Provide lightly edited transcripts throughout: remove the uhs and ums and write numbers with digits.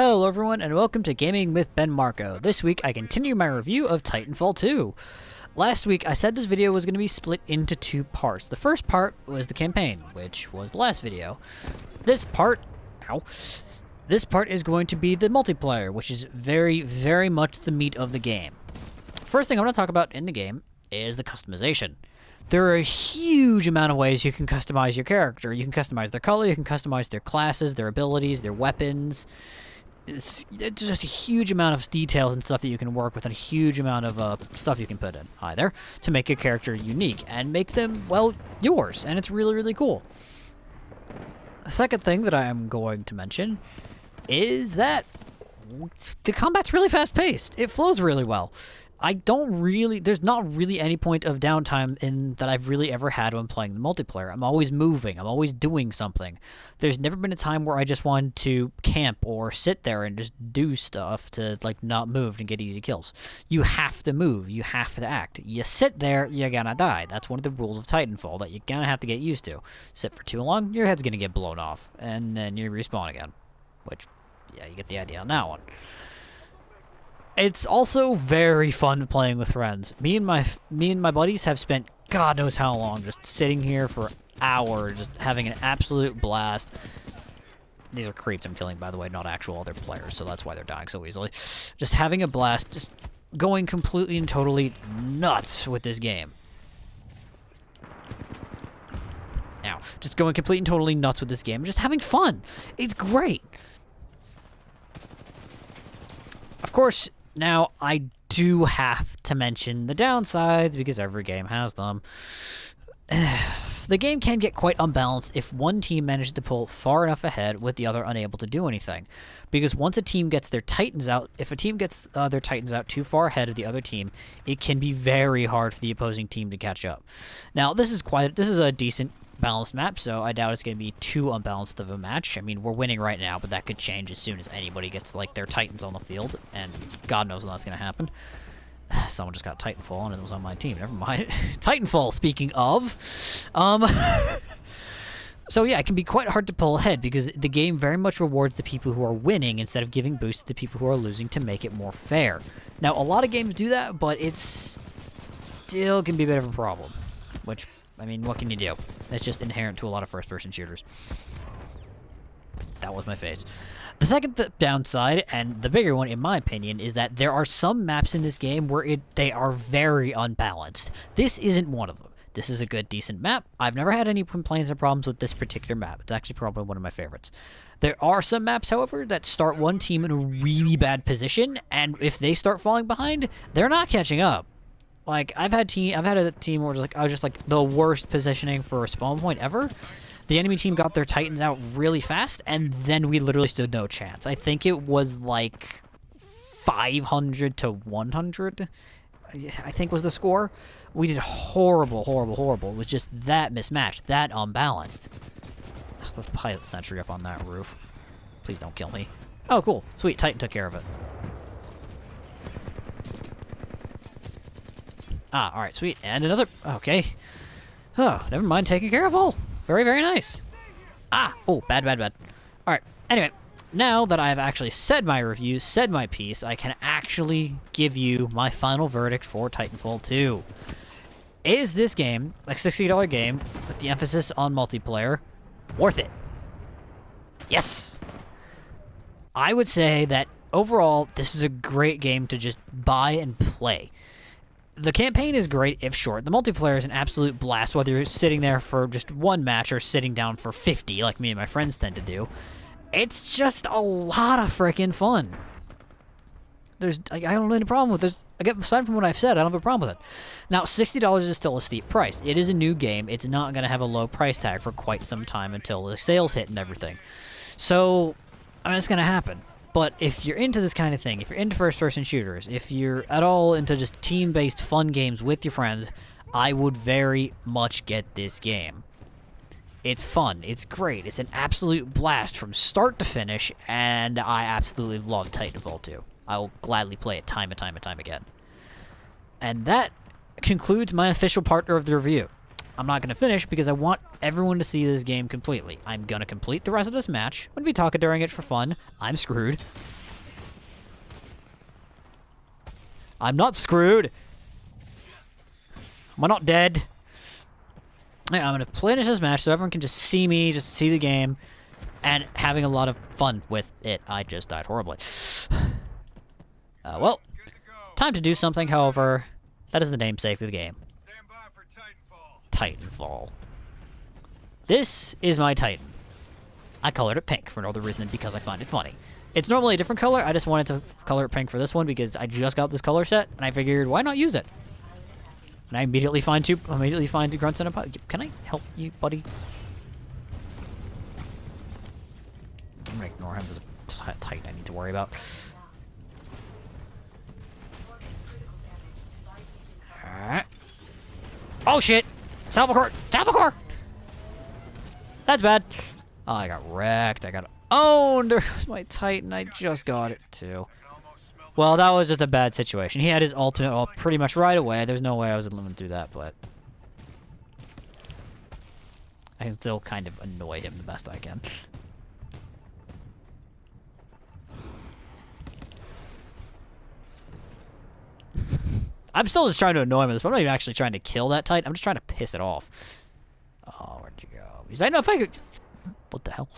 Hello everyone and welcome to Gaming with Ben Marco. This week I continue my review of Titanfall 2. Last week I said this video was going to be split into two parts. The first part was the campaign, which was the last video. This part is going to be the multiplayer, which is very much the meat of the game. First thing I want to talk about in the game is the customization. There are a huge amount of ways you can customize your character. You can customize their color, you can customize their classes, their abilities, their weapons. It's just a huge amount of details and stuff that you can work with, and a huge amount of stuff you can put in either to make your character unique and make them, well, yours. And it's really cool. The second thing that I am going to mention is that the combat's really fast-paced. It flows really well. There's not really any point of downtime that I've really ever had when playing the multiplayer. I'm always moving. I'm always doing something. There's never been a time where I just wanted to camp or sit there and just do stuff to, like, not move and get easy kills. You have to move. You have to act. You sit there, you're gonna die. That's one of the rules of Titanfall that you're gonna have to get used to. Sit for too long, your head's gonna get blown off, and then you respawn again. Which, yeah, you get the idea on that one. It's also very fun playing with friends. Me and my buddies have spent God knows how long just sitting here for hours, just having an absolute blast. These are creeps I'm killing, by the way, not actual other players, so that's why they're dying so easily. Just having a blast, just going completely and totally nuts with this game. Now, just going completely and totally nuts with this game, just having fun. It's great. Of course, now, I do have to mention the downsides, because every game has them. The game can get quite unbalanced if one team manages to pull far enough ahead with the other unable to do anything. Because once a team gets their Titans out, if a team gets their Titans out too far ahead of the other team, it can be very hard for the opposing team to catch up. Now, this is a decent balanced map, so I doubt it's going to be too unbalanced of a match. I mean, we're winning right now, but that could change as soon as anybody gets, like, their Titans on the field, and God knows when that's going to happen. Someone just got Titanfall, and it was on my team. Never mind. Titanfall, speaking of. So yeah, it can be quite hard to pull ahead, because the game very much rewards the people who are winning instead of giving boosts to the people who are losing to make it more fair. Now, a lot of games do that, but it still can be a bit of a problem, which, I mean, what can you do? It's just inherent to a lot of first-person shooters. That was my face. The second downside, and the bigger one in my opinion, is that there are some maps in this game where they are very unbalanced. This isn't one of them. This is a good, decent map. I've never had any complaints or problems with this particular map. It's actually probably one of my favorites. There are some maps, however, that start one team in a really bad position, and if they start falling behind, they're not catching up. Like, I've had a team where I was just like the worst positioning for a spawn point ever. The enemy team got their Titans out really fast, and then we literally stood no chance. I think it was like 500 to 100, I think was the score. We did horrible. It was just that mismatched, that unbalanced. The pilot sentry up on that roof. Please don't kill me. Oh, cool. Sweet, Titan took care of it. Ah, alright, sweet. And another... Okay. Oh, never mind, taking care of all. Very nice. Ah! Oh, bad. Alright, anyway. Now that I've actually said my review, said my piece, I can actually give you my final verdict for Titanfall 2. Is this game, like $60 game, with the emphasis on multiplayer, worth it? Yes! I would say that overall, this is a great game to just buy and play. The campaign is great if short. The multiplayer is an absolute blast, whether you're sitting there for just one match or sitting down for 50, like me and my friends tend to do. It's just a lot of freaking fun. I don't have any problem with this. Aside from what I've said, I don't have a problem with it. Now, $60 is still a steep price. It is a new game. It's not going to have a low price tag for quite some time until the sales hit and everything. So, I mean, it's going to happen. But if you're into this kind of thing, if you're into first-person shooters, if you're at all into just team-based fun games with your friends, I would very much get this game. It's fun. It's great. It's an absolute blast from start to finish, and I absolutely love Titanfall 2. I will gladly play it time and time again. And that concludes my official part of the review. I'm not going to finish because I want everyone to see this game completely. I'm going to complete the rest of this match. I'm going to be talking during it for fun. I'm screwed. I'm not screwed. Am I not dead? Yeah, I'm going to finish this match so everyone can just see me, just see the game, and having a lot of fun with it. I just died horribly. Well, time to do something, however, that is the namesake of the game. Stand by for Titanfall. This is my Titan. I colored it pink for no other reason than because I find it funny. It's normally a different color. I just wanted to color it pink for this one because I just got this color set, and I figured, why not use it? And I immediately find two grunts and a pot. Can I help you, buddy? I'm gonna ignore him. There's a Titan I need to worry about. Alright. Oh shit! Salvacore! Salvacore! That's bad. Oh, I got wrecked. I got owned. There's my Titan. I just got it too. Well, that was just a bad situation. He had his ultimate all pretty much right away. There's no way I was living through that, but I can still kind of annoy him the best I can. I'm still just trying to annoy him at this point. I'm not even actually trying to kill that Titan. I'm just trying to piss it off. Oh, where'd you go? Because I know if I could... What the hell?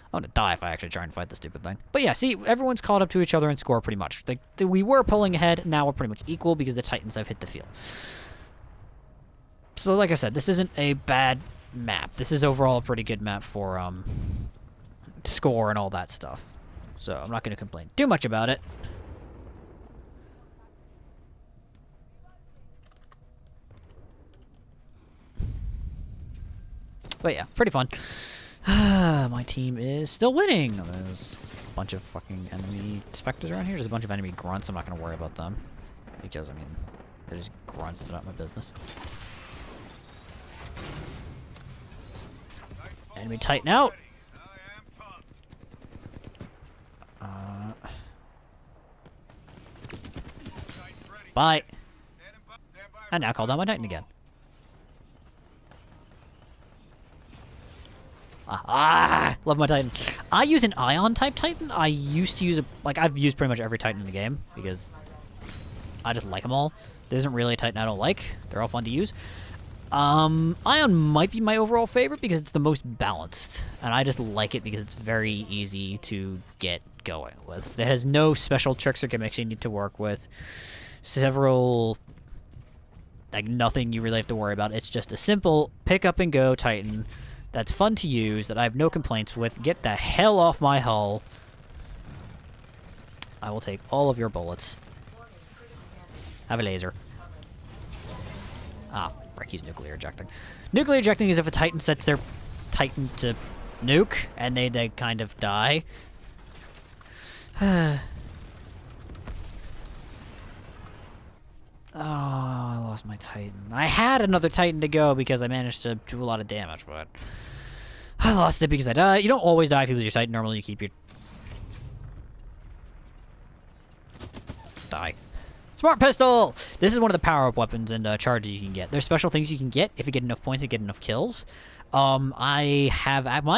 I'm gonna die if I actually try and fight the stupid thing. But yeah, see, everyone's caught up to each other and score pretty much. We were pulling ahead, now we're pretty much equal because the Titans have hit the field. So like I said, this isn't a bad map. This is overall a pretty good map for score and all that stuff. So I'm not gonna complain too much about it. But yeah, pretty fun. My team is still winning. There's a bunch of fucking enemy specters around here. There's a bunch of enemy grunts. I'm not going to worry about them. Because, I mean, they're just grunts. They're not my business. Enemy Titan out. Bye. And now call down my Titan again. Love my Titan. I use an Ion type Titan. I used to use I've used pretty much every Titan in the game because I just like them all. There isn't really a Titan I don't like. They're all fun to use. Ion might be my overall favorite because it's the most balanced, and I just like it because it's very easy to get going with. It has no special tricks or gimmicks you need to work with. Nothing you really have to worry about. It's just a simple pick up and go Titan that's fun to use, that I have no complaints with. Get the hell off my hull. I will take all of your bullets. Have a laser. Ah, frick, he's nuclear ejecting. Nuclear ejecting is if a Titan sets their Titan to nuke, and they kind of die. Oh, I lost my Titan. I had another Titan to go because I managed to do a lot of damage, but I lost it because I died. You don't always die if you lose your Titan. Normally you keep your... Die. Smart Pistol! This is one of the power-up weapons and charges you can get. There's special things you can get if you get enough points and get enough kills. Mine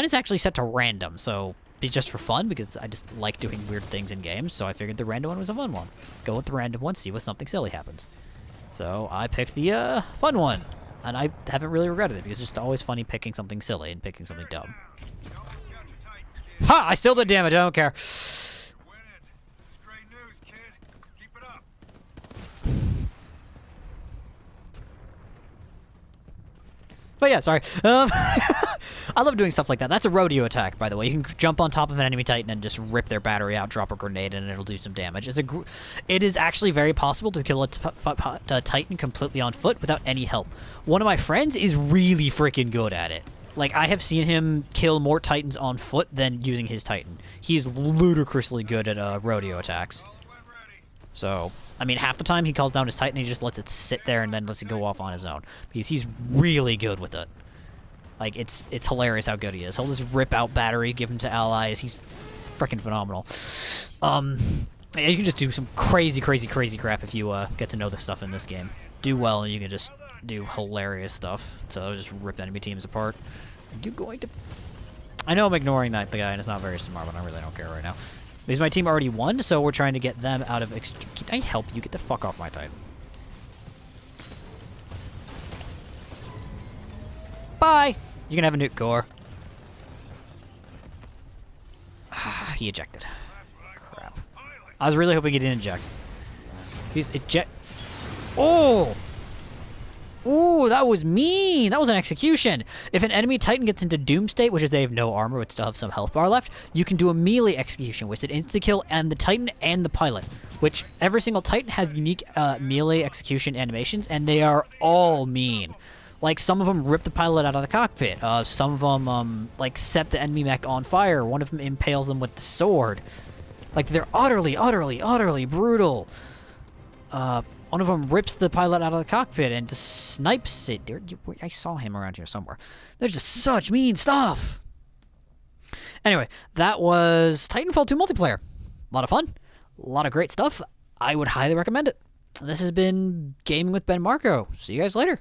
is actually set to random, so it's just for fun because I just like doing weird things in games, so I figured the random one was a fun one. Go with the random one, see what something silly happens. So I picked the fun one, and I haven't really regretted it because it's just always funny picking something silly and picking something dumb. Ha! I still did damage, I don't care. But yeah, sorry. I love doing stuff like that. That's a rodeo attack, by the way. You can jump on top of an enemy Titan and just rip their battery out, drop a grenade, and it'll do some damage. It is actually very possible to kill a Titan completely on foot without any help. One of my friends is really freaking good at it. Like, I have seen him kill more Titans on foot than using his Titan. He's ludicrously good at rodeo attacks. So, I mean, half the time he calls down his Titan and he just lets it sit there and then lets it go off on his own. Because he's really good with it. Like, it's hilarious how good he is. He'll just rip out battery, give him to allies. He's freaking phenomenal. Yeah, you can just do some crazy, crazy, crazy crap if you get to know the stuff in this game. Do well and you can just do hilarious stuff. So just rip enemy teams apart. Are you going to... I know I'm ignoring the guy and it's not very smart, but I really don't care right now. Because my team already won, so we're trying to get them out of... Can I help you? Get the fuck off my Titan. Bye! You can have a nuke core. He ejected. Crap. I was really hoping he didn't eject. He's eject... Oh! Ooh, that was mean! That was an execution! If an enemy Titan gets into Doom state, which is they have no armor but still have some health bar left, you can do a melee execution, which is an insta-kill and the Titan and the pilot. Which, every single Titan have unique melee execution animations, and they are all mean. Like, some of them rip the pilot out of the cockpit. Some of them, like, set the enemy mech on fire. One of them impales them with the sword. Like, they're utterly, utterly, utterly brutal. One of them rips the pilot out of the cockpit and just snipes it. I saw him around here somewhere. There's just such mean stuff. Anyway, that was Titanfall 2 multiplayer. A lot of fun. A lot of great stuff. I would highly recommend it. This has been Gaming with Ben Marco. See you guys later.